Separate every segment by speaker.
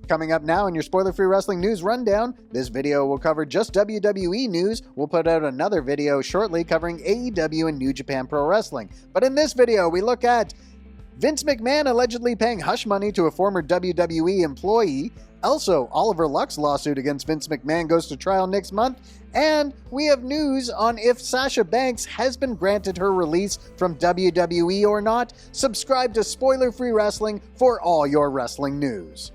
Speaker 1: Coming up now in your spoiler-free wrestling news rundown, this video will cover just WWE news. We'll put out another video shortly covering AEW and New Japan Pro Wrestling. But in this video, we look at Vince McMahon allegedly paying hush money to a former WWE employee. Also, Oliver Luck's lawsuit against Vince McMahon goes to trial next month. And we have news on if Sasha Banks has been granted her release from WWE or not. Subscribe to Spoiler-Free Wrestling for all your wrestling news.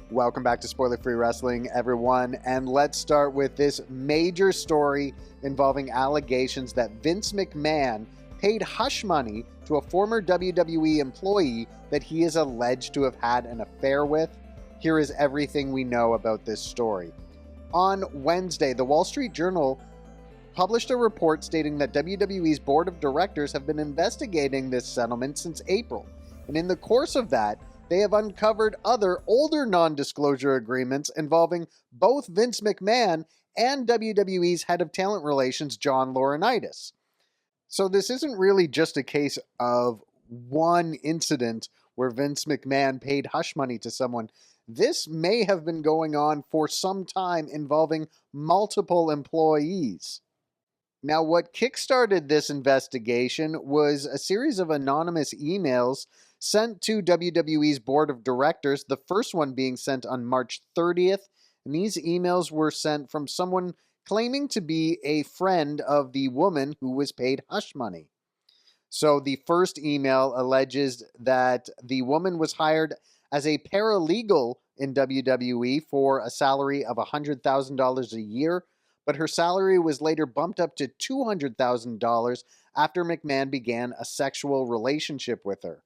Speaker 1: Welcome back to Spoiler-Free Wrestling, everyone, and let's start with this major story involving allegations that Vince McMahon paid hush money to a former WWE employee that he is alleged to have had an affair with. Here is everything we know about this story. On Wednesday, the Wall Street Journal published a report stating that WWE's board of directors have been investigating this settlement since April, and in the course of that, they have uncovered other older non-disclosure agreements involving both Vince McMahon and WWE's head of talent relations, John Laurinaitis. So this isn't really just a case of one incident where Vince McMahon paid hush money to someone. This may have been going on for some time involving multiple employees. Now, what kickstarted this investigation was a series of anonymous emails sent to WWE's board of directors, the first one being sent on March 30th, and these emails were sent from someone claiming to be a friend of the woman who was paid hush money. So the first email alleges that the woman was hired as a paralegal in WWE for a salary of $100,000 a year, but her salary was later bumped up to $200,000 after McMahon began a sexual relationship with her.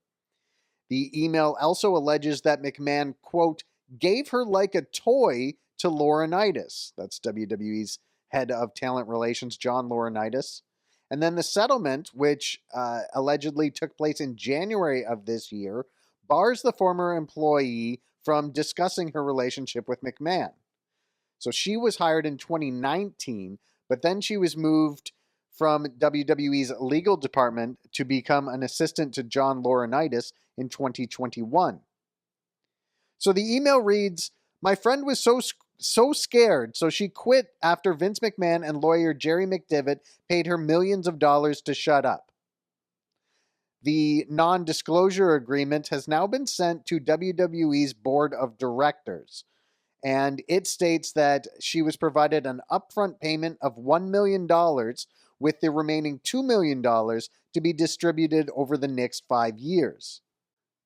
Speaker 1: The email also alleges that McMahon, quote, gave her like a toy to Laurinaitis. That's WWE's head of talent relations, John Laurinaitis. And then the settlement, which allegedly took place in January of this year, bars the former employee from discussing her relationship with McMahon. So she was hired in 2019, but then she was moved from WWE's legal department to become an assistant to John Laurinaitis in 2021. So the email reads, "My friend was so scared, so she quit after Vince McMahon and lawyer Jerry McDevitt paid her millions of dollars to shut up." The non-disclosure agreement has now been sent to WWE's board of directors, and it states that she was provided an upfront payment of $1 million with the remaining $2 million to be distributed over the next 5 years.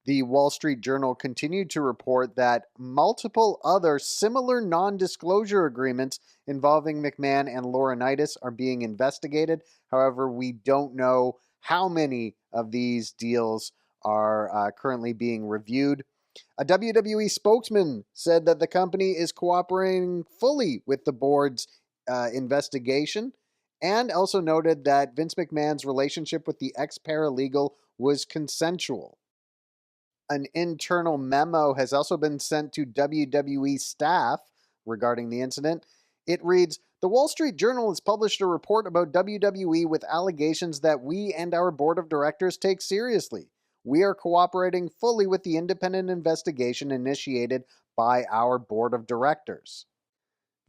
Speaker 1: The Wall Street Journal continued to report that multiple other similar non-disclosure agreements involving McMahon and Laurinaitis are being investigated. However, we don't know how many of these deals are currently being reviewed. A WWE spokesman said that the company is cooperating fully with the board's investigation, and also noted that Vince McMahon's relationship with the ex-paralegal was consensual. An internal memo has also been sent to WWE staff regarding the incident. It reads, "The Wall Street Journal has published a report about WWE with allegations that we and our board of directors take seriously. We are cooperating fully with the independent investigation initiated by our board of directors."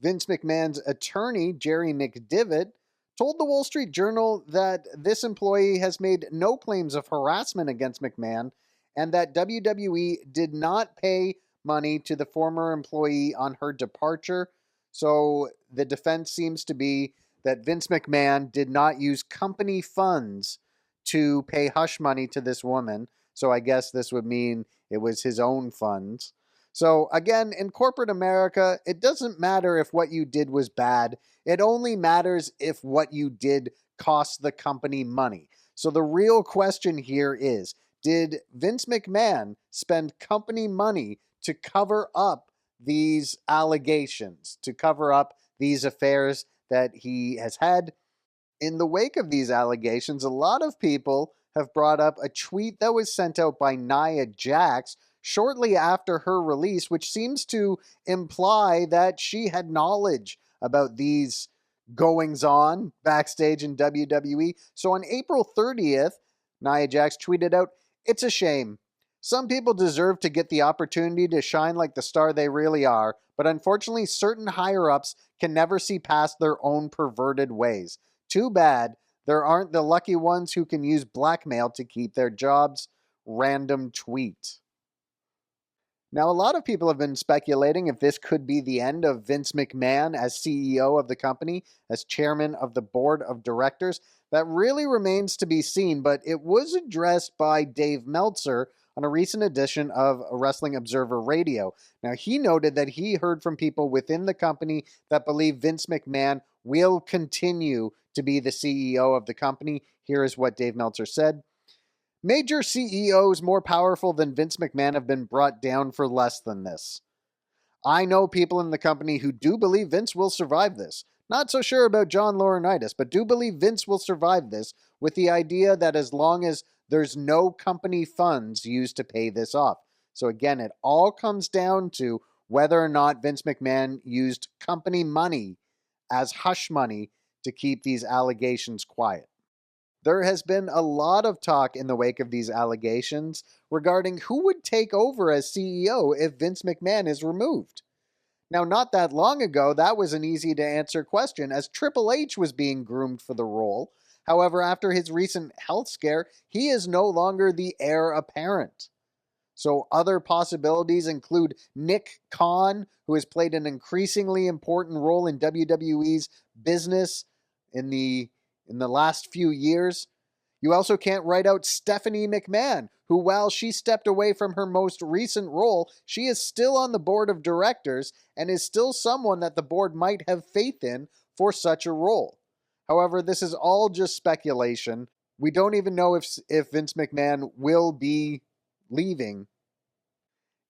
Speaker 1: Vince McMahon's attorney, Jerry McDevitt, told the Wall Street Journal that this employee has made no claims of harassment against McMahon and that WWE did not pay money to the former employee on her departure. So the defense seems to be that Vince McMahon did not use company funds to pay hush money to this woman. So I guess this would mean it was his own funds. So again, in corporate America, it doesn't matter if what you did was bad. It only matters if what you did cost the company money. So the real question here is, did Vince McMahon spend company money to cover up these allegations, to cover up these affairs that he has had? In the wake of these allegations, a lot of people have brought up a tweet that was sent out by Nia Jax shortly after her release, which seems to imply that she had knowledge about these goings-on backstage in WWE. So on April 30th, Nia Jax tweeted out, "It's a shame. Some people deserve to get the opportunity to shine like the star they really are, but unfortunately, certain higher-ups can never see past their own perverted ways. Too bad there aren't the lucky ones who can use blackmail to keep their jobs. Random tweet. Now, a lot of people have been speculating if this could be the end of Vince McMahon as CEO of the company, as chairman of the board of directors. That really remains to be seen, but it was addressed by Dave Meltzer on a recent edition of Wrestling Observer Radio. Now, he noted that he heard from people within the company that believe Vince McMahon will continue to be the CEO of the company. Here is what Dave Meltzer said. Major CEOs more powerful than Vince McMahon have been brought down for less than this. I know people in the company who do believe Vince will survive this. Not so sure about John Laurinaitis, but do believe Vince will survive this with the idea that as long as there's no company funds used to pay this off. So again, it all comes down to whether or not Vince McMahon used company money as hush money to keep these allegations quiet. There has been a lot of talk in the wake of these allegations regarding who would take over as CEO if Vince McMahon is removed. Now, not that long ago, that was an easy-to-answer question, as Triple H was being groomed for the role. However, after his recent health scare, he is no longer the heir apparent. So other possibilities include Nick Khan, who has played an increasingly important role in WWE's business in the last few years. You also can't write out Stephanie McMahon, who, while she stepped away from her most recent role, she is still on the board of directors and is still someone that the board might have faith in for such a role. However, this is all just speculation. We don't even know if Vince McMahon will be leaving.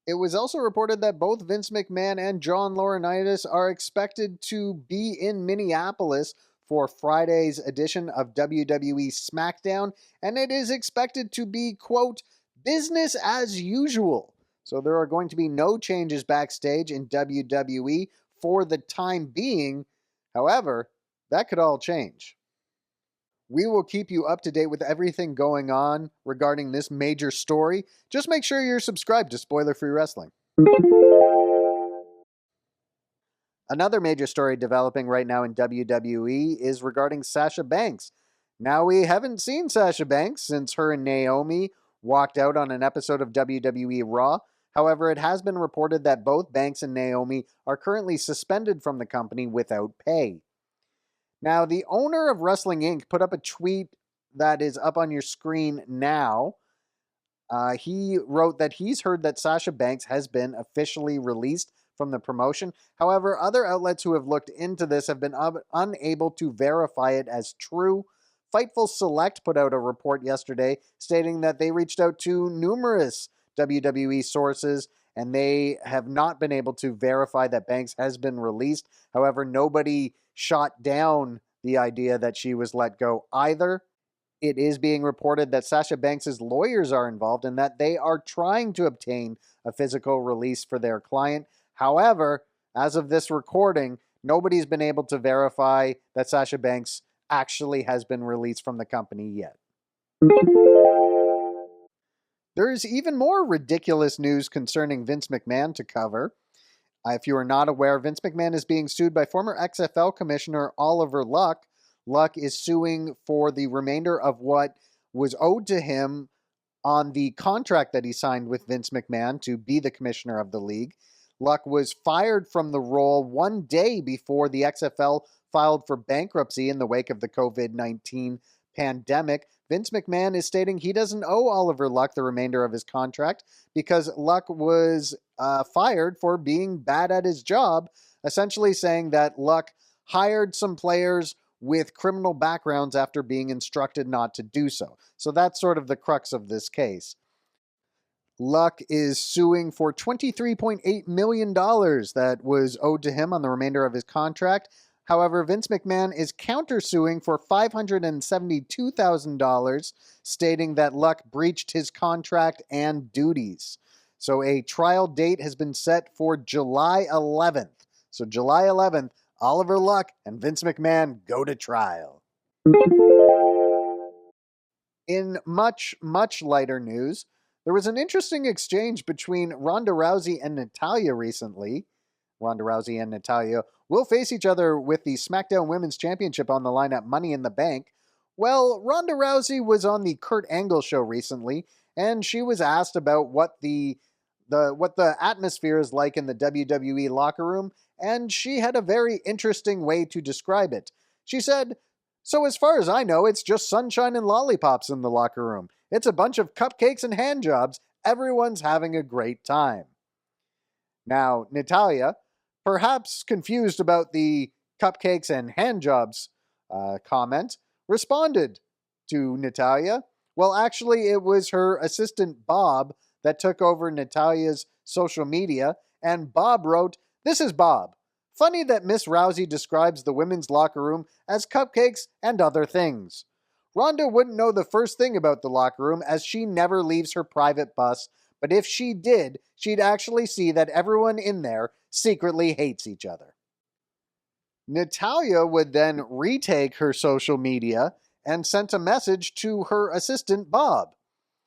Speaker 1: It was also reported that both Vince McMahon and John Laurinaitis are expected to be in Minneapolis for Friday's edition of WWE Smackdown, and it is expected to be, quote, business as usual. So there are going to be no changes backstage in WWE for the time being. However, that could all change. We will keep you up to date with everything going on regarding this major story. Just make sure you're subscribed to Spoiler Free Wrestling. Another major story developing right now in WWE is regarding Sasha Banks. Now, we haven't seen Sasha Banks since her and Naomi walked out on an episode of WWE Raw. However, it has been reported that both Banks and Naomi are currently suspended from the company without pay. Now, the owner of Wrestling Inc. put up a tweet that is up on your screen now. He wrote that he's heard that Sasha Banks has been officially released from the promotion. However, other outlets who have looked into this have been unable to verify it as true. Fightful Select put out a report yesterday stating that they reached out to numerous WWE sources and they have not been able to verify that Banks has been released. However, nobody shot down the idea that she was let go either. It is being reported that Sasha Banks' lawyers are involved and that they are trying to obtain a physical release for their client. However, as of this recording, nobody's been able to verify that Sasha Banks actually has been released from the company yet. There is even more ridiculous news concerning Vince McMahon to cover. If you are not aware, Vince McMahon is being sued by former XFL Commissioner Oliver Luck. Luck is suing for the remainder of what was owed to him on the contract that he signed with Vince McMahon to be the commissioner of the league. Luck was fired from the role one day before the XFL filed for bankruptcy in the wake of the COVID-19 pandemic. Vince McMahon is stating he doesn't owe Oliver Luck the remainder of his contract because Luck was fired for being bad at his job, essentially saying that Luck hired some players with criminal backgrounds after being instructed not to do so. So that's sort of the crux of this case. Luck is suing for $23.8 million that was owed to him on the remainder of his contract. However, Vince McMahon is countersuing for $572,000, stating that Luck breached his contract and duties. So a trial date has been set for July 11th. So July 11th, Oliver Luck and Vince McMahon go to trial. In much, much lighter news, There was an interesting exchange between Ronda Rousey and Natalya recently. Ronda Rousey and Natalya will face each other with the Smackdown Women's Championship on the line at Money in the Bank. Well, Ronda Rousey was on the Kurt Angle show recently, and she was asked about what the atmosphere is like in the WWE locker room, and she had a very interesting way to describe it. She said, "So as far as I know, it's just sunshine and lollipops in the locker room. It's a bunch of cupcakes and hand jobs. Everyone's having a great time." Now, Natalya, perhaps confused about the cupcakes and hand jobs comment, responded to Natalya. Well, actually, it was her assistant Bob that took over Natalya's social media, and Bob wrote, "This is Bob. Funny that Miss Rousey describes the women's locker room as cupcakes and other things. Ronda wouldn't know the first thing about the locker room as she never leaves her private bus, but if she did, she'd actually see that everyone in there secretly hates each other." Natalya would then retake her social media and sent a message to her assistant Bob.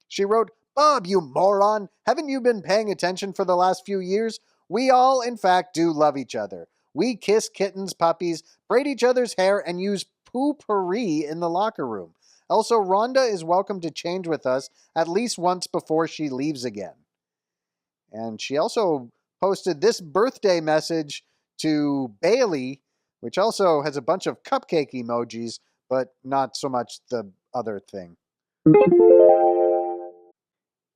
Speaker 1: She wrote, "Bob, you moron! Haven't you been paying attention for the last few years? We all, in fact, do love each other. We kiss kittens, puppies, braid each other's hair, and use poo-pourri in the locker room. Also, Ronda is welcome to change with us at least once before she leaves again." And she also posted this birthday message to Bailey, which also has a bunch of cupcake emojis, but not so much the other thing.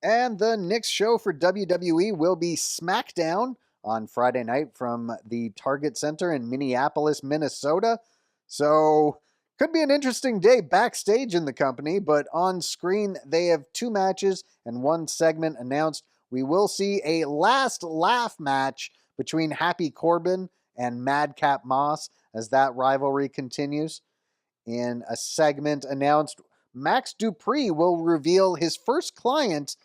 Speaker 1: And the next show for WWE will be Smackdown on Friday night from the Target Center in Minneapolis, Minnesota. So, could be an interesting day backstage in the company, but on screen they have 2 matches and 1 segment announced. We will see a last laugh match between Happy Corbin and Madcap Moss as that rivalry continues. In a segment announced, Max Dupree will reveal his first client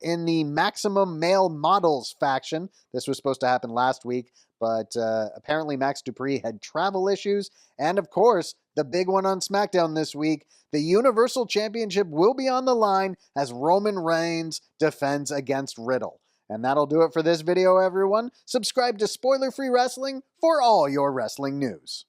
Speaker 1: in the Maximum Male Models faction. This was supposed to happen last week, but apparently Max Dupree had travel issues. And of course, the big one on SmackDown this week, the Universal Championship will be on the line as Roman Reigns defends against Riddle. And that'll do it for this video, everyone. Subscribe to Spoiler Free Wrestling for all your wrestling news.